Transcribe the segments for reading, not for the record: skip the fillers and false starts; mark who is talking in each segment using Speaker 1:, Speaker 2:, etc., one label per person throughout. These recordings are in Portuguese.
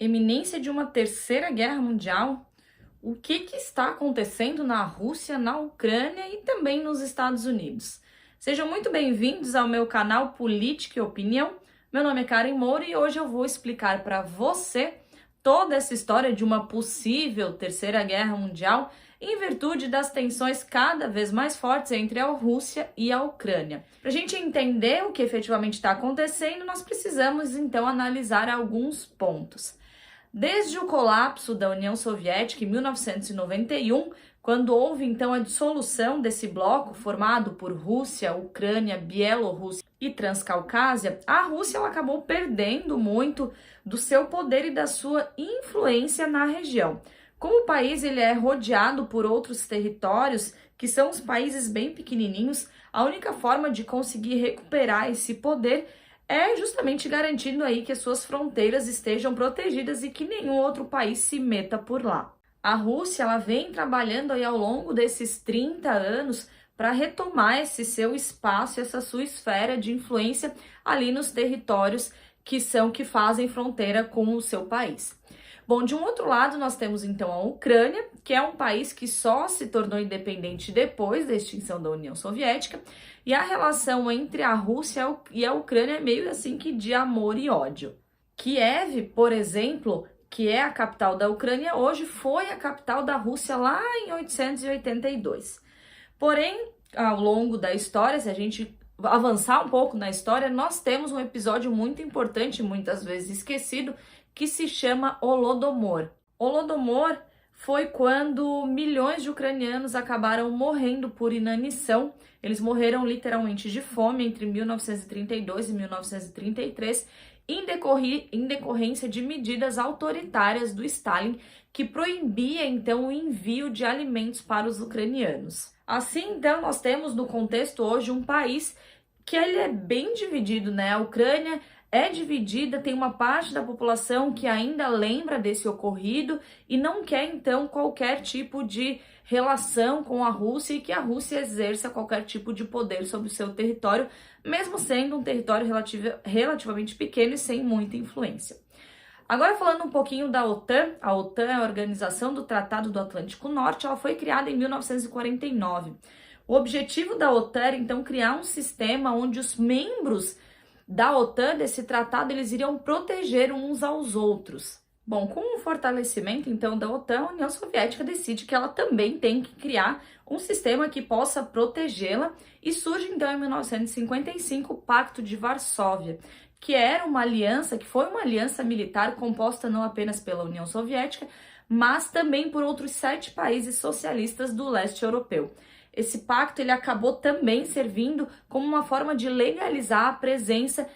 Speaker 1: Eminência de uma terceira guerra mundial? O que está acontecendo na Rússia, na Ucrânia e também nos Estados Unidos? Sejam muito bem-vindos ao meu canal Política e Opinião. Meu nome é Karen Moura e hoje eu vou explicar para você toda essa história de uma possível terceira guerra mundial em virtude das tensões cada vez mais fortes entre a Rússia e a Ucrânia. Para a gente entender o que efetivamente está acontecendo, nós precisamos então analisar alguns pontos. Desde o colapso da União Soviética em 1991, quando houve então a dissolução desse bloco formado por Rússia, Ucrânia, Bielorrússia e Transcaucásia, a Rússia ela acabou perdendo muito do seu poder e da sua influência na região. Como o país ele é rodeado por outros territórios, que são os países bem pequenininhos, a única forma de conseguir recuperar esse poder é justamente garantindo aí que as suas fronteiras estejam protegidas e que nenhum outro país se meta por lá. A Rússia ela vem trabalhando aí ao longo desses 30 anos para retomar esse seu espaço, essa sua esfera de influência ali nos territórios que fazem fronteira com o seu país. Bom, de um outro lado, nós temos então a Ucrânia, que é um país que só se tornou independente depois da extinção da União Soviética, e a relação entre a Rússia e a Ucrânia é meio assim que de amor e ódio. Kiev, por exemplo, que é a capital da Ucrânia, hoje foi a capital da Rússia lá em 882. Porém, ao longo da história, se a gente avançar um pouco na história, nós temos um episódio muito importante, muitas vezes esquecido, que se chama Holodomor. Holodomor foi quando milhões de ucranianos acabaram morrendo por inanição. Eles morreram literalmente de fome entre 1932 e 1933, em decorrência de medidas autoritárias do Stalin, que proibia então o envio de alimentos para os ucranianos. Assim, então, nós temos no contexto hoje um país que ele é bem dividido, né? A Ucrânia é dividida, tem uma parte da população que ainda lembra desse ocorrido e não quer, então, qualquer tipo de relação com a Rússia e que a Rússia exerça qualquer tipo de poder sobre o seu território, mesmo sendo um território relativamente pequeno e sem muita influência. Agora falando um pouquinho da OTAN, a OTAN é a Organização do Tratado do Atlântico Norte, ela foi criada em 1949. O objetivo da OTAN era, então, criar um sistema onde os membros da OTAN, desse tratado, eles iriam proteger uns aos outros. Bom, com o fortalecimento, então, da OTAN, a União Soviética decide que ela também tem que criar um sistema que possa protegê-la e surge, então, em 1955, o Pacto de Varsóvia, que era uma aliança, que foi uma aliança militar composta não apenas pela União Soviética, mas também por outros 7 países socialistas do leste europeu. Esse pacto ele acabou também servindo como uma forma de legalizar a presença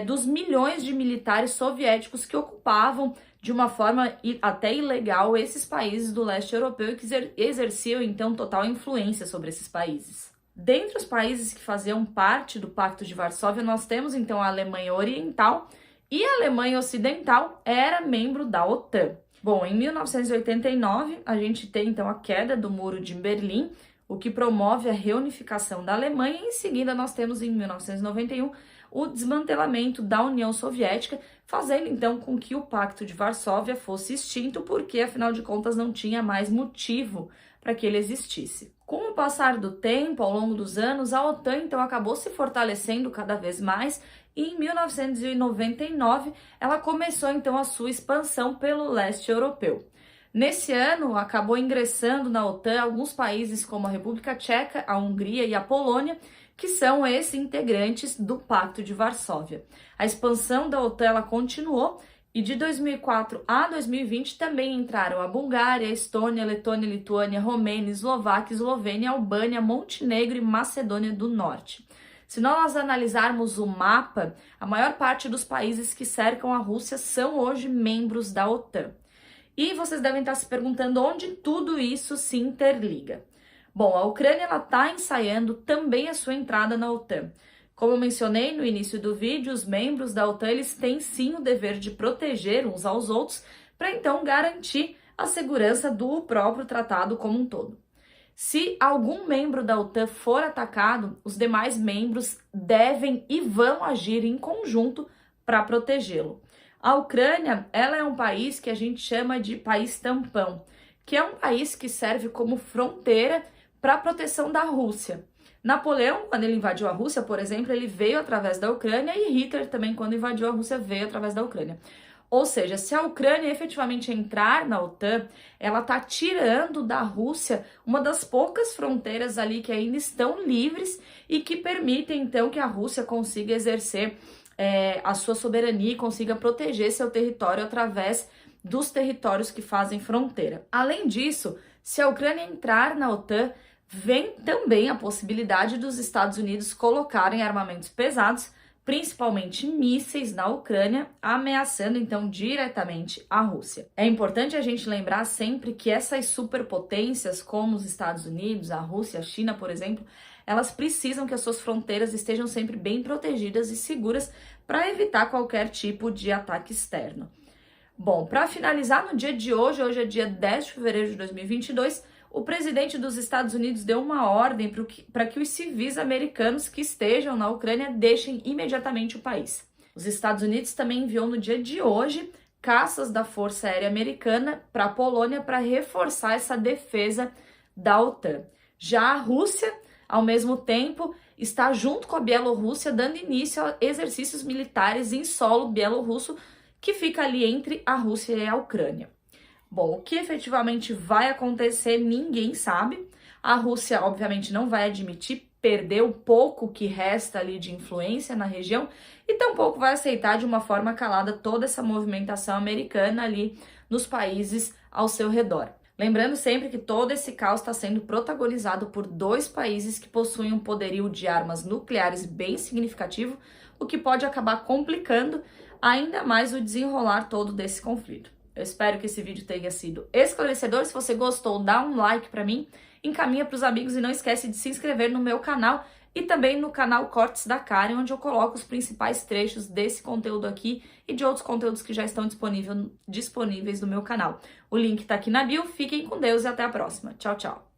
Speaker 1: dos milhões de militares soviéticos que ocupavam de uma forma até ilegal esses países do leste europeu e que exerciam então total influência sobre esses países. Dentre os países que faziam parte do Pacto de Varsóvia, nós temos então a Alemanha Oriental e a Alemanha Ocidental era membro da OTAN. Bom, em 1989 a gente tem então a queda do Muro de Berlim, o que promove a reunificação da Alemanha. Em seguida, nós temos em 1991 o desmantelamento da União Soviética, fazendo então com que o Pacto de Varsóvia fosse extinto, porque afinal de contas não tinha mais motivo para que ele existisse. Com o passar do tempo, ao longo dos anos, a OTAN então acabou se fortalecendo cada vez mais e em 1999 ela começou então a sua expansão pelo leste europeu. Nesse ano, acabou ingressando na OTAN alguns países como a República Tcheca, a Hungria e a Polônia, que são ex-integrantes do Pacto de Varsóvia. A expansão da OTAN ela continuou e de 2004 a 2020 também entraram a Bulgária, a Estônia, a Letônia, a Lituânia, a Romênia, a Eslováquia, a Eslovênia, a Albânia, Montenegro e Macedônia do Norte. Se nós analisarmos o mapa, a maior parte dos países que cercam a Rússia são hoje membros da OTAN. E vocês devem estar se perguntando onde tudo isso se interliga. Bom, a Ucrânia está ensaiando também a sua entrada na OTAN. Como eu mencionei no início do vídeo, os membros da OTAN eles têm sim o dever de proteger uns aos outros para então garantir a segurança do próprio tratado como um todo. Se algum membro da OTAN for atacado, os demais membros devem e vão agir em conjunto para protegê-lo. A Ucrânia, ela é um país que a gente chama de país tampão, que é um país que serve como fronteira para a proteção da Rússia. Napoleão, quando ele invadiu a Rússia, por exemplo, ele veio através da Ucrânia, e Hitler também, quando invadiu a Rússia, veio através da Ucrânia. Ou seja, se a Ucrânia efetivamente entrar na OTAN, ela está tirando da Rússia uma das poucas fronteiras ali que ainda estão livres e que permitem, então, que a Rússia consiga exercer a sua soberania e consiga proteger seu território através dos territórios que fazem fronteira. Além disso, se a Ucrânia entrar na OTAN, vem também a possibilidade dos Estados Unidos colocarem armamentos pesados, principalmente mísseis, na Ucrânia, ameaçando então diretamente a Rússia. É importante a gente lembrar sempre que essas superpotências, como os Estados Unidos, a Rússia, a China, por exemplo, elas precisam que as suas fronteiras estejam sempre bem protegidas e seguras para evitar qualquer tipo de ataque externo. Bom, para finalizar, no dia de hoje é dia 10 de fevereiro de 2022, o presidente dos Estados Unidos deu uma ordem para que os civis americanos que estejam na Ucrânia deixem imediatamente o país. Os Estados Unidos também enviou no dia de hoje caças da Força Aérea Americana para a Polônia para reforçar essa defesa da OTAN. Já a Rússia, ao mesmo tempo, está junto com a Bielorrússia dando início a exercícios militares em solo bielorrusso, que fica ali entre a Rússia e a Ucrânia. Bom, o que efetivamente vai acontecer, ninguém sabe. A Rússia, obviamente, não vai admitir perder o pouco que resta ali de influência na região e tampouco vai aceitar de uma forma calada toda essa movimentação americana ali nos países ao seu redor. Lembrando sempre que todo esse caos está sendo protagonizado por dois países que possuem um poderio de armas nucleares bem significativo, o que pode acabar complicando ainda mais o desenrolar todo desse conflito. Eu espero que esse vídeo tenha sido esclarecedor. Se você gostou, dá um like para mim, encaminha para os amigos e não esquece de se inscrever no meu canal e também no canal Cortes da Karen, onde eu coloco os principais trechos desse conteúdo aqui e de outros conteúdos que já estão disponíveis no meu canal. O link está aqui na bio. Fiquem com Deus e até a próxima. Tchau, tchau.